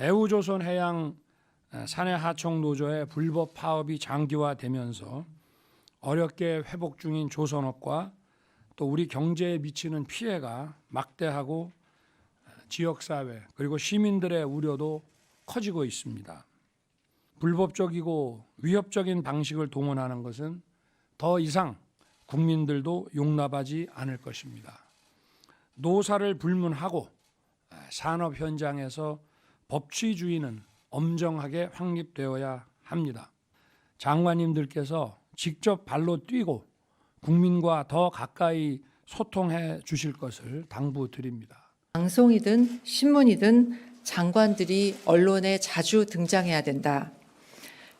대우조선해양 산해하청노조의 불법 파업이 장기화되면서 어렵게 회복 중인 조선업과 또 우리 경제에 미치는 피해가 막대하고 지역사회 그리고 시민들의 우려도 커지고 있습니다. 불법적이고 위협적인 방식을 동원하는 것은 더 이상 국민들도 용납하지 않을 것입니다. 노사를 불문하고 산업 현장에서 법치주의는 엄정하게 확립되어야 합니다. 장관님들께서 직접 발로 뛰고 국민과 더 가까이 소통해 주실 것을 당부드립니다. 방송이든 신문이든 장관들이 언론에 자주 등장해야 된다.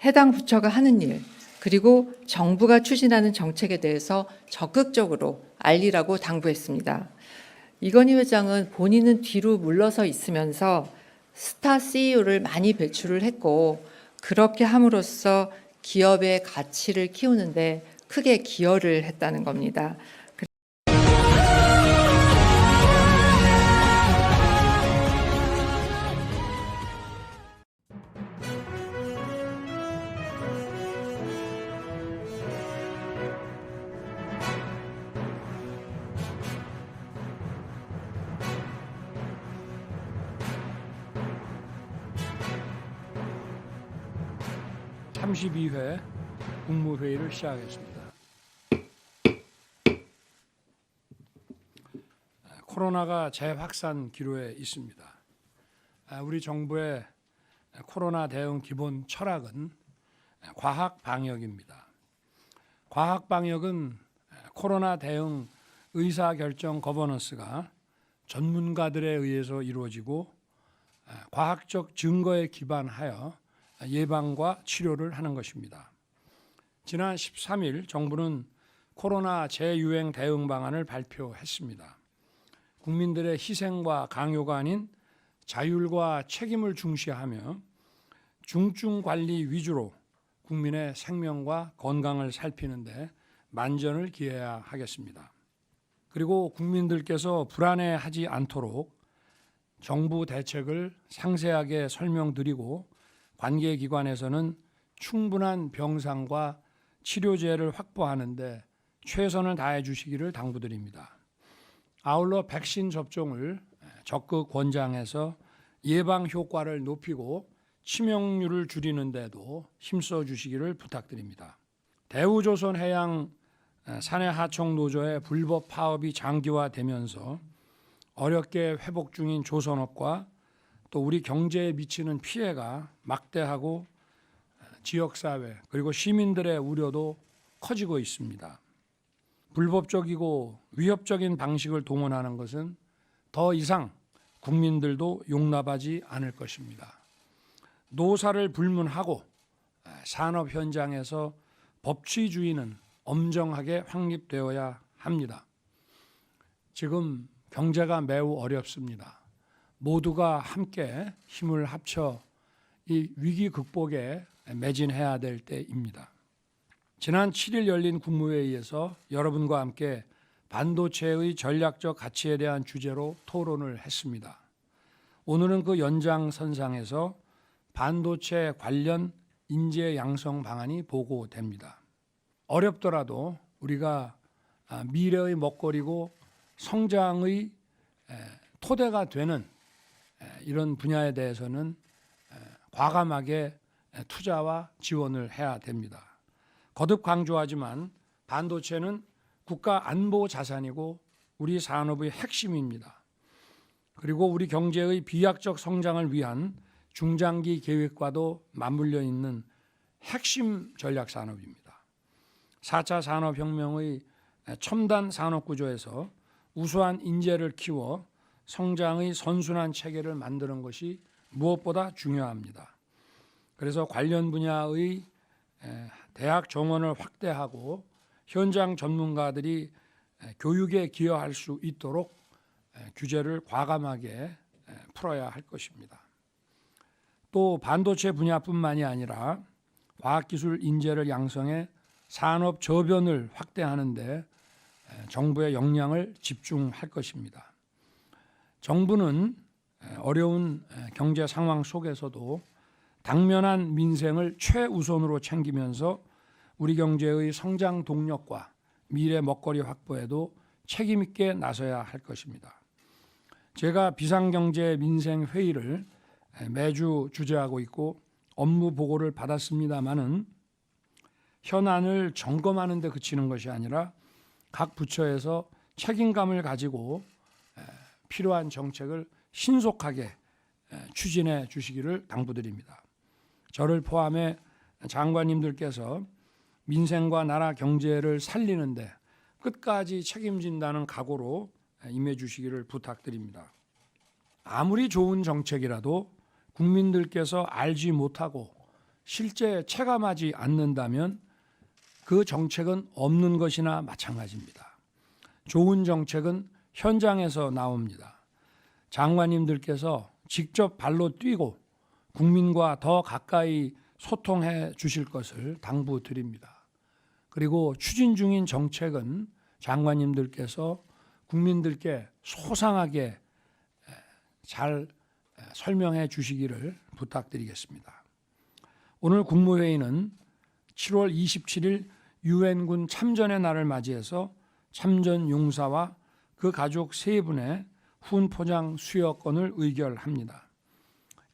해당 부처가 하는 일, 그리고 정부가 추진하는 정책에 대해서 적극적으로 알리라고 당부했습니다. 이건희 회장은 본인은 뒤로 물러서 있으면서 스타 CEO를 많이 배출을 했고, 그렇게 함으로써 기업의 가치를 키우는데 크게 기여를 했다는 겁니다. (32회) 국무회의를 시작하겠습니다. 코로나가 재확산 기로에 있습니다. 우리 정부의 코로나 대응 기본 철학은 과학 방역입니다. 과학 방역은 코로나 대응 의사결정 거버넌스가 전문가들에 의해서 이루어지고 과학적 증거에 기반하여 예방과 치료를 하는 것입니다. 지난 13일 정부는 코로나 재유행 대응 방안을 발표했습니다. 국민들의 희생과 강요가 아닌 자율과 책임을 중시하며 중증 관리 위주로 국민의 생명과 건강을 살피는 데 만전을 기해야 하겠습니다. 그리고 국민들께서 불안해하지 않도록 정부 대책을 상세하게 설명드리고 관계기관에서는 충분한 병상과 치료제를 확보하는 데 최선을 다해 주시기를 당부드립니다. 아울러 백신 접종을 적극 권장해서 예방 효과를 높이고 치명률을 줄이는 데도 힘써 주시기를 부탁드립니다. 대우조선해양 산해하청노조의 불법 파업이 장기화되면서 어렵게 회복 중인 조선업과 또 우리 경제에 미치는 피해가 막대하고 지역사회 그리고 시민들의 우려도 커지고 있습니다. 불법적이고 위협적인 방식을 동원하는 것은 더 이상 국민들도 용납하지 않을 것입니다. 노사를 불문하고 산업 현장에서 법치주의는 엄정하게 확립되어야 합니다. 지금 경제가 매우 어렵습니다. 모두가 함께 힘을 합쳐 이 위기 극복에 매진해야 될 때입니다. 지난 7일 열린 국무회의에서 여러분과 함께 반도체의 전략적 가치에 대한 주제로 토론을 했습니다. 오늘은 그 연장선상에서 반도체 관련 인재 양성 방안이 보고됩니다. 어렵더라도 우리가 미래의 먹거리고 성장의 토대가 되는 이런 분야에 대해서는 과감하게 투자와 지원을 해야 됩니다. 거듭 강조하지만 반도체는 국가 안보 자산이고 우리 산업의 핵심입니다. 그리고 우리 경제의 비약적 성장을 위한 중장기 계획과도 맞물려 있는 핵심 전략 산업입니다. 4차 산업혁명의 첨단 산업 구조에서 우수한 인재를 키워 성장의 선순환 체계를 만드는 것이 무엇보다 중요합니다. 그래서 관련 분야의 대학 정원을 확대하고 현장 전문가들이 교육에 기여할 수 있도록 규제를 과감하게 풀어야 할 것입니다. 또 반도체 분야뿐만이 아니라 과학기술 인재를 양성해 산업 저변을 확대하는 데 정부의 역량을 집중할 것입니다. 정부는 어려운 경제 상황 속에서도 당면한 민생을 최우선으로 챙기면서 우리 경제의 성장 동력과 미래 먹거리 확보에도 책임 있게 나서야 할 것입니다. 제가 비상경제 민생 회의를 매주 주재하고 있고 업무 보고를 받았습니다마는 현안을 점검하는 데 그치는 것이 아니라 각 부처에서 책임감을 가지고 필요한 정책을 신속하게 추진해 주시기를 당부드립니다. 저를 포함해 장관님들께서 민생과 나라 경제를 살리는데 끝까지 책임진다는 각오로 임해 주시기를 부탁드립니다. 아무리 좋은 정책이라도 국민들께서 알지 못하고 실제 체감하지 않는다면 그 정책은 없는 것이나 마찬가지입니다. 좋은 정책은 현장에서 나옵니다. 장관님들께서 직접 발로 뛰고 국민과 더 가까이 소통해 주실 것을 당부드립니다. 그리고 추진 중인 정책은 장관님들께서 국민들께 소상하게 잘 설명해 주시기를 부탁드리겠습니다. 오늘 국무회의는 7월 27일 유엔군 참전의 날을 맞이해서 참전 용사와 그 가족 3분의 훈포장 수여권을 의결합니다.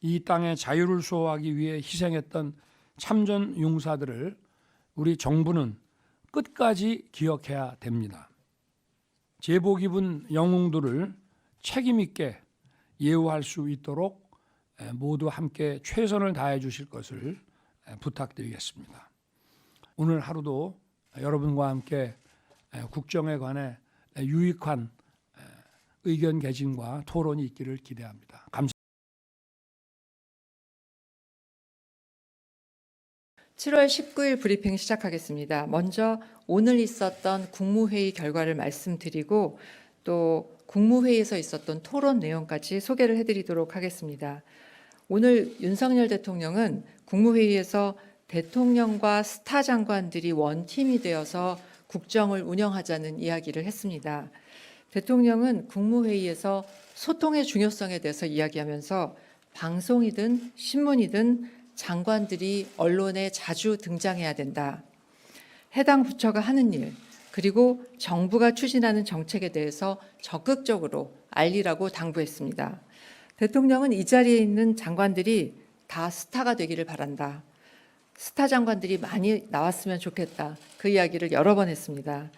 이 땅의 자유를 수호하기 위해 희생했던 참전 용사들을 우리 정부는 끝까지 기억해야 됩니다. 제복 입은 영웅들을 책임 있게 예우할 수 있도록 모두 함께 최선을 다해 주실 것을 부탁드리겠습니다. 오늘 하루도 여러분과 함께 국정에 관해 유익한 의견 개진과 토론이 있기를 기대합니다. 감사합니다. 7월 19일 브리핑 시작하겠습니다. 먼저 오늘 있었던 국무회의 결과를 말씀드리고 또 국무회의에서 있었던 토론 내용까지 소개를 해드리도록 하겠습니다. 오늘 윤석열 대통령은 국무회의에서 대통령과 스타 장관들이 원팀이 되어서 국정을 운영하자는 이야기를 했습니다. 대통령은 국무회의에서 소통의 중요성에 대해서 이야기하면서 방송이든 신문이든 장관들이 언론에 자주 등장해야 된다. 해당 부처가 하는 일, 그리고 정부가 추진하는 정책에 대해서 적극적으로 알리라고 당부했습니다. 대통령은 이 자리에 있는 장관들이 다 스타가 되기를 바란다. 스타 장관들이 많이 나왔으면 좋겠다. 그 이야기를 여러 번 했습니다.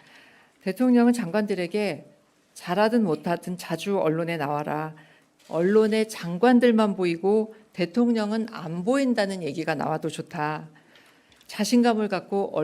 대통령은 장관들에게 잘하든 못하든 자주 언론에 나와라. 언론에 장관들만 보이고 대통령은 안 보인다는 얘기가 나와도 좋다. 자신감을 갖고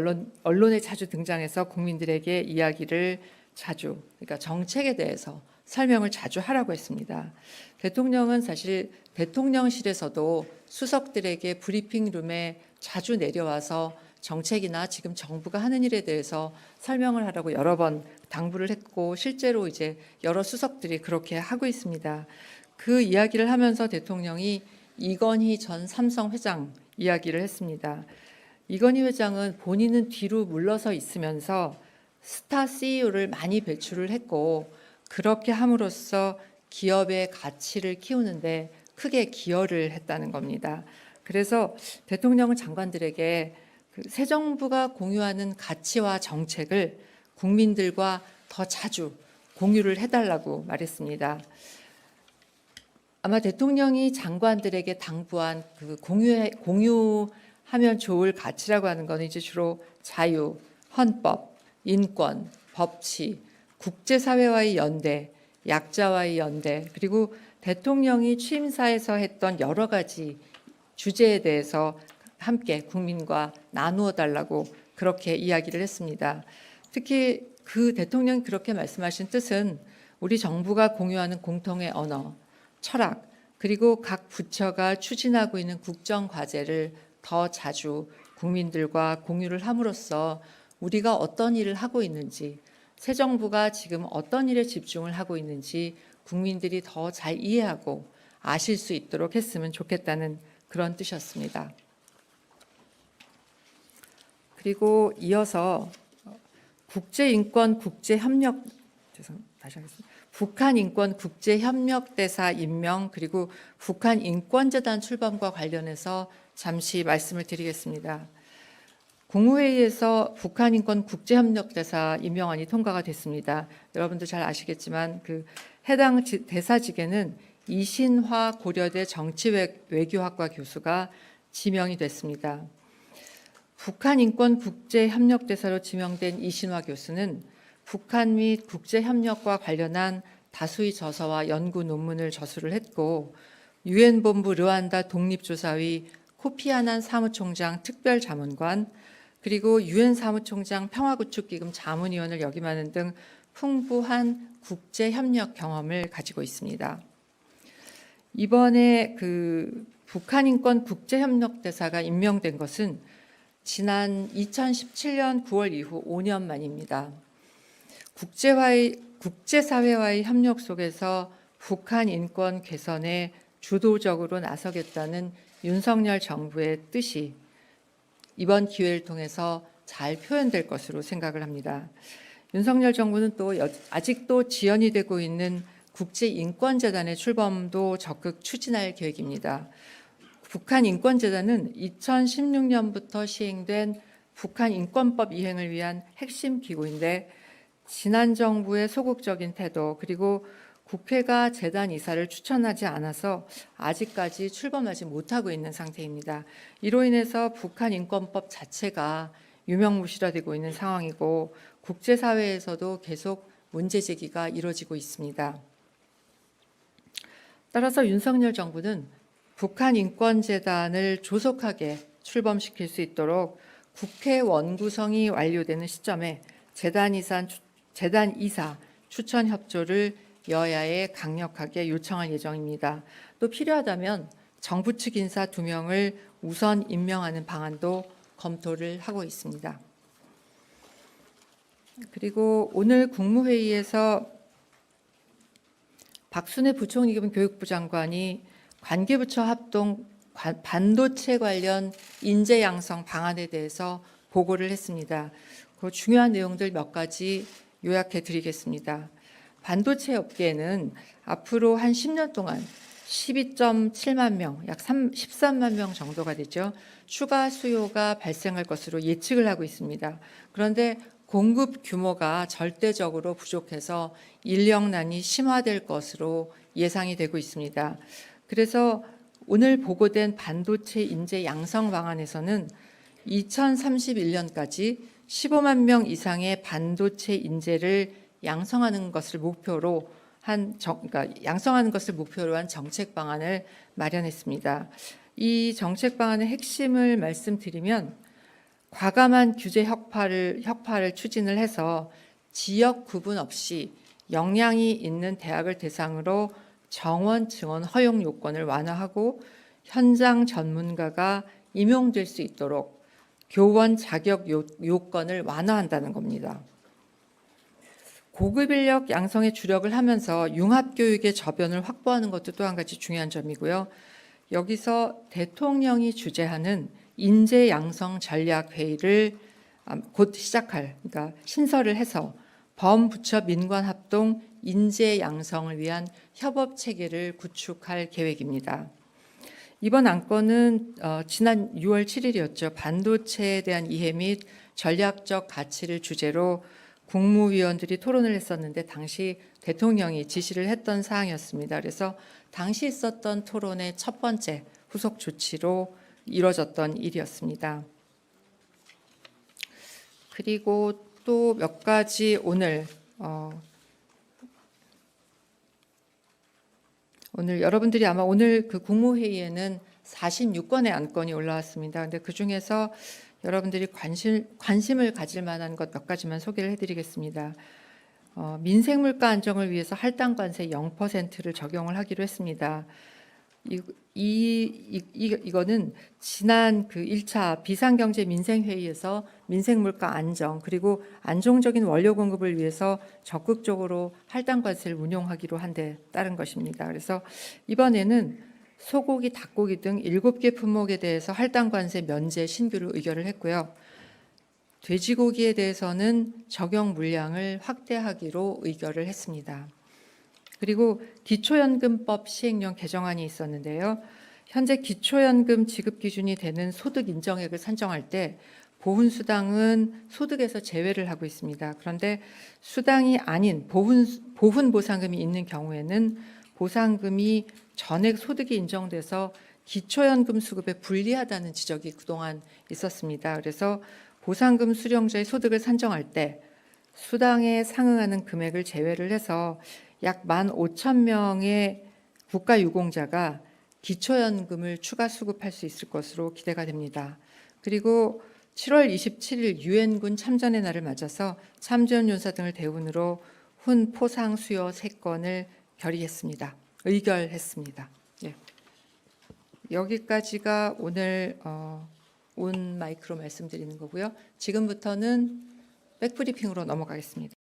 언론에 자주 등장해서 국민들에게 이야기를 자주, 그러니까 정책에 대해서 설명을 자주 하라고 했습니다. 대통령은 사실 대통령실에서도 수석들에게 브리핑룸에 자주 내려와서 정책이나 지금 정부가 하는 일에 대해서 설명을 하라고 여러 번 당부를 했고 실제로 이제 여러 수석들이 그렇게 하고 있습니다. 그 이야기를 하면서 대통령이 이건희 전 삼성 회장 이야기를 했습니다. 이건희 회장은 본인은 뒤로 물러서 있으면서 스타 CEO를 많이 배출을 했고 그렇게 함으로써 기업의 가치를 키우는데 크게 기여를 했다는 겁니다. 그래서 대통령은 장관들에게 새 정부가 공유하는 가치와 정책을 국민들과 더 자주 공유를 해달라고 말했습니다. 아마 대통령이 장관들에게 당부한 그 공유하면 좋을 가치라고 하는 것은 이제 주로 자유, 헌법, 인권, 법치, 국제사회와의 연대, 약자와의 연대, 그리고 대통령이 취임사에서 했던 여러 가지 주제에 대해서 함께 국민과 나누어 달라고 그렇게 이야기를 했습니다. 특히 그 대통령이 그렇게 말씀하신 뜻은 우리 정부가 공유하는 공통의 언어, 철학, 그리고 각 부처가 추진하고 있는 국정 과제를 더 자주 국민들과 공유를 함으로써 우리가 어떤 일을 하고 있는지, 새 정부가 지금 어떤 일에 집중을 하고 있는지 국민들이 더 잘 이해하고 아실 수 있도록 했으면 좋겠다는 그런 뜻이었습니다. 그리고 이어서 국제인권, 국제협력, 다시 하겠습니다. 북한인권국제협력대사 임명 그리고 북한인권재단 출범과 관련해서 잠시 말씀을 드리겠습니다. 국무회의에서 북한인권국제협력대사 임명안이 통과가 됐습니다. 여러분도 잘 아시겠지만 그 해당 대사직에는 이신화 고려대 정치외교학과 교수가 지명이 됐습니다. 북한인권국제협력대사로 지명된 이신화 교수는 북한 및 국제협력과 관련한 다수의 저서와 연구 논문을 저술을 했고 유엔본부 르완다 독립조사위 코피아난 사무총장 특별자문관 그리고 유엔 사무총장 평화구축기금 자문위원을 역임하는 등 풍부한 국제협력 경험을 가지고 있습니다. 이번에 그 북한인권 국제협력대사가 임명된 것은 지난 2017년 9월 이후 5년 만입니다. 국제사회와의 협력 속에서 북한 인권 개선에 주도적으로 나서겠다는 윤석열 정부의 뜻이 이번 기회를 통해서 잘 표현될 것으로 생각을 합니다. 윤석열 정부는 또 아직도 지연이 되고 있는 국제인권재단의 출범도 적극 추진할 계획입니다. 북한인권재단은 2016년부터 시행된 북한인권법 이행을 위한 핵심 기구인데 지난 정부의 소극적인 태도 그리고 국회가 재단 이사를 추천하지 않아서 아직까지 출범하지 못하고 있는 상태입니다. 이로 인해서 북한인권법 자체가 유명무실화되고 있는 상황이고 국제사회에서도 계속 문제 제기가 이루어지고 있습니다. 따라서 윤석열 정부는 북한인권재단을 조속하게 출범시킬 수 있도록 국회 원구성이 완료되는 시점에 재단 이사 추천 협조를 여야에 강력하게 요청할 예정입니다. 또 필요하다면 정부 측 인사 2명을 우선 임명하는 방안도 검토를 하고 있습니다. 그리고 오늘 국무회의에서 박순애 부총리 겸 교육부 장관이 관계부처 합동 반도체 관련 인재 양성 방안에 대해서 보고를 했습니다. 그 중요한 내용들 몇 가지 요약해 드리겠습니다. 반도체 업계에는 앞으로 한 10년 동안 12.7만 명, 약 13만 명 정도가 되죠. 추가 수요가 발생할 것으로 예측을 하고 있습니다. 그런데 공급 규모가 절대적으로 부족해서 인력난이 심화될 것으로 예상이 되고 있습니다. 그래서 오늘 보고된 반도체 인재 양성 방안에서는 2031년까지 15만 명 이상의 반도체 인재를 양성하는 것을 목표로 한 정책 방안을 마련했습니다. 이 정책 방안의 핵심을 말씀드리면 과감한 규제 혁파를 추진을 해서 지역 구분 없이 역량이 있는 대학을 대상으로 정원 증원 허용 요건을 완화하고 현장 전문가가 임용될 수 있도록 교원 자격 요건을 완화한다는 겁니다. 고급 인력 양성에 주력을 하면서 융합교육의 저변을 확보하는 것도 또 한 가지 중요한 점이고요. 여기서 대통령이 주재하는 인재 양성 전략 회의를 곧 그러니까 신설을 해서 범부처 민관 합동 인재 양성을 위한 협업 체계를 구축할 계획입니다. 이번 안건은 지난 6월 7일이었죠. 반도체에 대한 이해 및 전략적 가치를 주제로 국무위원들이 토론을 했었는데 당시 대통령이 지시를 했던 사항이었습니다. 그래서 당시 있었던 토론의 첫 번째 후속 조치로 이뤄졌던 일이었습니다. 그리고 또 몇 가지 오늘 여러분들이 아마 오늘 그 국무회의에는 46건의 안건이 올라왔습니다. 근데 그 중에서 여러분들이 관심을 가질 만한 것 몇 가지만 소개를 해드리겠습니다. 민생물가 안정을 위해서 할당관세 0%를 적용을 하기로 했습니다. 이거는 지난 그 1차 비상경제 민생회의에서 민생물가 안정 그리고 안정적인 원료 공급을 위해서 적극적으로 할당관세를 운용하기로 한 데 따른 것입니다. 그래서 이번에는 소고기, 닭고기 등 7개 품목에 대해서 할당관세 면제 신규로 의결을 했고요. 돼지고기에 대해서는 적용 물량을 확대하기로 의결을 했습니다. 그리고 기초연금법 시행령 개정안이 있었는데요. 현재 기초연금 지급 기준이 되는 소득 인정액을 산정할 때 보훈수당은 소득에서 제외를 하고 있습니다. 그런데 수당이 아닌 보훈 보상금이 있는 경우에는 보상금이 전액 소득이 인정돼서 기초연금 수급에 불리하다는 지적이 그동안 있었습니다. 그래서 보상금 수령자의 소득을 산정할 때 수당에 상응하는 금액을 제외를 해서 약 15,000명의 국가유공자가 기초연금을 추가 수급할 수 있을 것으로 기대가 됩니다. 그리고 7월 27일 유엔군 참전의 날을 맞아서 참전용사 등을 대운으로 훈 포상 수여 3건을 의결했습니다. 예. 여기까지가 오늘 온 마이크로 말씀드리는 거고요. 지금부터는 백브리핑으로 넘어가겠습니다.